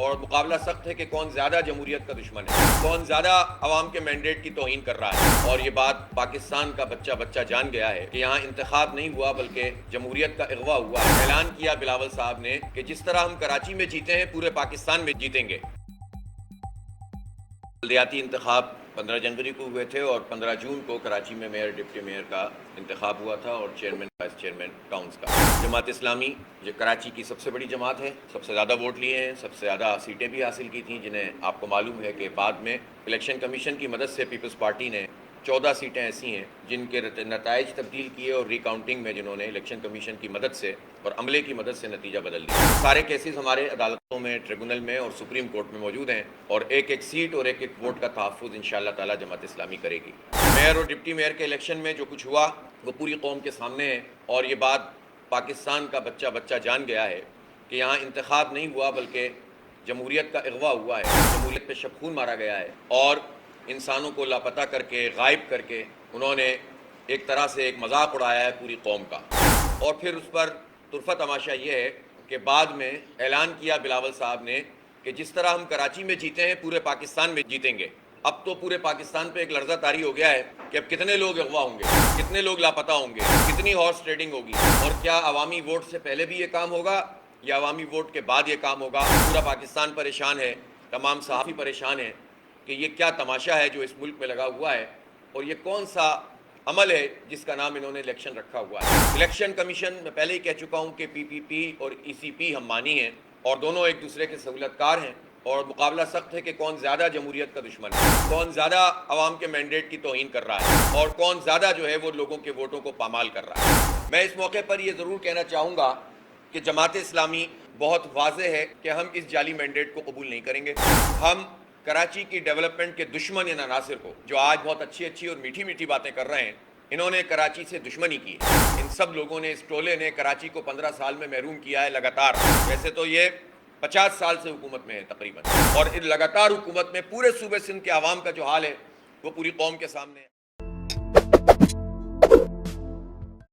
اور مقابلہ سخت ہے کہ کون زیادہ جمہوریت کا دشمن ہے، کون زیادہ عوام کے مینڈیٹ کی توہین کر رہا ہے۔ اور یہ بات پاکستان کا بچہ جان گیا ہے کہ یہاں انتخاب نہیں ہوا بلکہ جمہوریت کا اغوا ہوا ہے۔ اعلان کیا بلاول صاحب نے کہ جس طرح ہم کراچی میں جیتے ہیں پورے پاکستان میں جیتیں گے۔ بلدیاتی انتخاب 15 جنوری کو ہوئے تھے اور 15 جون کو کراچی میں میئر ڈپٹی میئر کا انتخاب ہوا تھا اور چیئرمین وائس چیئرمین ٹاؤنز کا۔ جماعت اسلامی جو کراچی کی سب سے بڑی جماعت ہے، سب سے زیادہ ووٹ لیے ہیں، سب سے زیادہ سیٹیں بھی حاصل کی تھیں، جنہیں آپ کو معلوم ہے کہ بعد میں الیکشن کمیشن کی مدد سے پیپلز پارٹی نے 14 سیٹیں ایسی ہیں جن کے نتائج تبدیل کیے اور ری کاؤنٹنگ میں جنہوں نے الیکشن کمیشن کی مدد سے اور عملے کی مدد سے نتیجہ بدل دیا۔ سارے کیسز ہمارے عدالتوں میں، ٹریبونل میں اور سپریم کورٹ میں موجود ہیں اور ایک ایک سیٹ اور ایک ایک ووٹ کا تحفظ انشاءاللہ تعالی جماعت اسلامی کرے گی۔ میئر اور ڈپٹی میئر کے الیکشن میں جو کچھ ہوا وہ پوری قوم کے سامنے ہے اور یہ بات پاکستان کا بچہ جان گیا ہے کہ یہاں انتخاب نہیں ہوا بلکہ جمہوریت کا اغوا ہوا ہے، جمہوریت پہ شب خون مارا گیا ہے اور انسانوں کو لاپتہ کر کے، غائب کر کے انہوں نے ایک طرح سے ایک مذاق اڑایا ہے پوری قوم کا۔ اور پھر اس پر طرفہ تماشا یہ ہے کہ بعد میں اعلان کیا بلاول صاحب نے کہ جس طرح ہم کراچی میں جیتے ہیں پورے پاکستان میں جیتیں گے۔ اب تو پورے پاکستان پہ ایک لرزہ طاری ہو گیا ہے کہ اب کتنے لوگ اغوا ہوں گے، کتنے لوگ لاپتہ ہوں گے، کتنی ہارس ٹریڈنگ ہوگی اور کیا عوامی ووٹ سے پہلے بھی یہ کام ہوگا یا عوامی ووٹ کے بعد یہ کام ہوگا۔ پورا پاکستان پریشان ہے، تمام صحافی پریشان ہیں کہ یہ کیا تماشا ہے جو اس ملک میں لگا ہوا ہے اور یہ کون سا عمل ہے جس کا نام انہوں نے الیکشن رکھا ہوا ہے۔ الیکشن کمیشن میں پہلے ہی کہہ چکا ہوں کہ پی پی پی اور ای سی پی ہم مانی ہیں اور دونوں ایک دوسرے کے سہولت کار ہیں اور مقابلہ سخت ہے کہ کون زیادہ جمہوریت کا دشمن ہے، کون زیادہ عوام کے مینڈیٹ کی توہین کر رہا ہے اور کون زیادہ جو ہے وہ لوگوں کے ووٹوں کو پامال کر رہا ہے۔ میں اس موقع پر یہ ضرور کہنا چاہوں گا کہ جماعت اسلامی بہت واضح ہے کہ ہم اس جعلی مینڈیٹ کو قبول نہیں کریں گے۔ ہم کراچی کی ڈیولپمنٹ کے دشمن ان عناصر کو جو آج بہت اچھی اور میٹھی باتیں کر رہے ہیں، انہوں نے کراچی سے دشمنی کی ہے۔ ان سب لوگوں نے، اس ٹولے نے کراچی کو 15 سال میں محروم کیا ہے لگاتار۔ ویسے تو یہ 50 سال سے حکومت میں ہے تقریباً اور ان لگاتار حکومت میں پورے صوبے سندھ کے عوام کا جو حال ہے وہ پوری قوم کے سامنے ہے۔